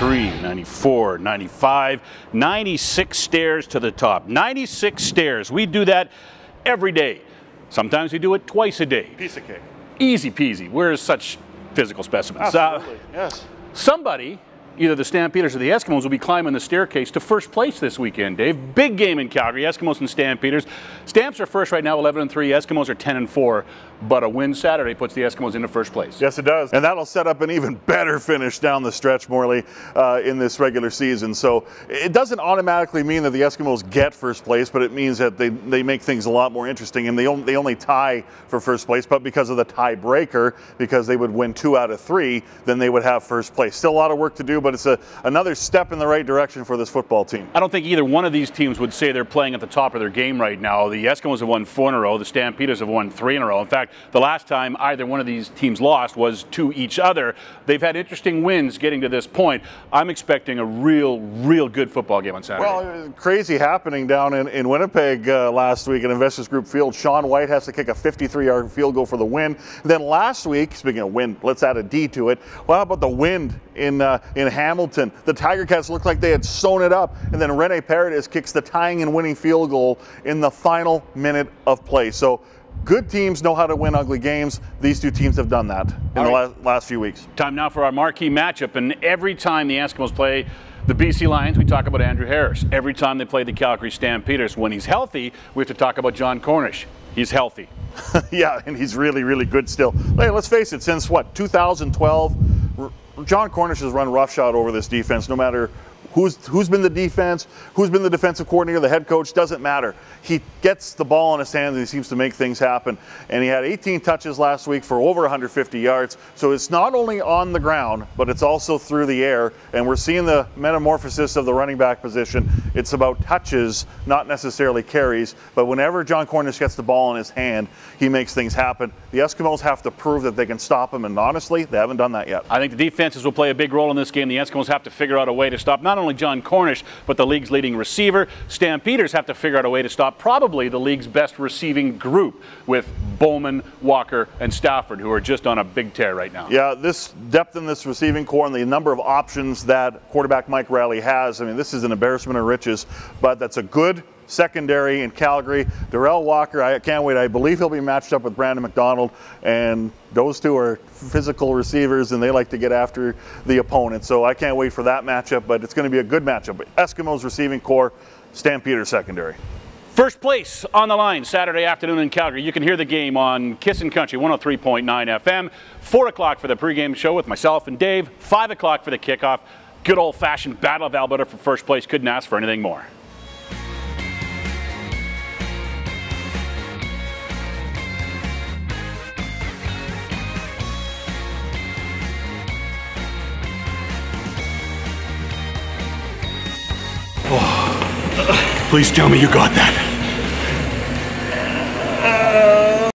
93, 94, 95, 96 stairs to the top. 96 stairs. We do that every day. Sometimes we do it twice a day. Piece of cake. Easy peasy. We're such physical specimens. Absolutely, yes. Somebody, either the Stampeders or the Eskimos, will be climbing the staircase to first place this weekend, Dave. Big game in Calgary, Eskimos and Stampeders. Stamps are first right now, 11-3. Eskimos are 10-4. But a win Saturday puts the Eskimos into first place. Yes, it does. And that'll set up an even better finish down the stretch, Morley, in this regular season. So it doesn't automatically mean that the Eskimos get first place, but it means that they make things a lot more interesting. And they only tie for first place, but because of the tiebreaker, because they would win 2 out of 3, then they would have first place. Still a lot of work to do, but it's another step in the right direction for this football team. I don't think either one of these teams would say they're playing at the top of their game right now. The Eskimos have won 4 in a row. The Stampeders have won 3 in a row. In fact, the last time either one of these teams lost was to each other. They've had interesting wins getting to this point. I'm expecting a real good football game on Saturday. Well, crazy happening down in Winnipeg last week at Investors Group Field. Sean White has to kick a 53-yard field goal for the win. Then last week, speaking of wind, let's add a D to it. Well, how about the wind in Hamilton? The Tiger Cats looked like they had sewn it up, and then Rene Paredes kicks the tying and winning field goal in the final minute of play. So good teams know how to win ugly games. These two teams have done that in the last few weeks. Time now for our marquee matchup, and every time the Eskimos play the BC Lions, we talk about Andrew Harris. Every time they play the Calgary Stampeders, when he's healthy, we have to talk about John Cornish. He's healthy. Yeah, and he's really good still. Hey, let's face it, since what, 2012, John Cornish has run roughshod over this defense, no matter who's been the defense, who's been the defensive coordinator, the head coach, doesn't matter. He gets the ball in his hands and he seems to make things happen. And he had 18 touches last week for over 150 yards. So it's not only on the ground, but it's also through the air. And we're seeing the metamorphosis of the running back position. It's about touches, not necessarily carries. But whenever John Cornish gets the ball in his hand, he makes things happen. The Eskimos have to prove that they can stop him. And honestly, they haven't done that yet. I think the defenses will play a big role in this game. The Eskimos have to figure out a way to stop not only John Cornish, but the league's leading receiver. Stampeders have to figure out a way to stop probably the league's best receiving group with Bowman, Walker, and Stafford, who are just on a big tear right now. Yeah, this depth in this receiving core and the number of options that quarterback Mike Riley has, I mean, this is an embarrassment of riches, but that's a good secondary in Calgary. Darrell Walker, I can't wait. I believe he'll be matched up with Brandon McDonald, and those two are physical receivers and they like to get after the opponent. So I can't wait for that matchup, but it's going to be a good matchup. Eskimos receiving core, Stampeder secondary. First place on the line Saturday afternoon in Calgary. You can hear the game on Kissin' Country 103.9 FM. 4 o'clock for the pregame show with myself and Dave. 5 o'clock for the kickoff. Good old-fashioned Battle of Alberta for first place. Couldn't ask for anything more. Please tell me you got that.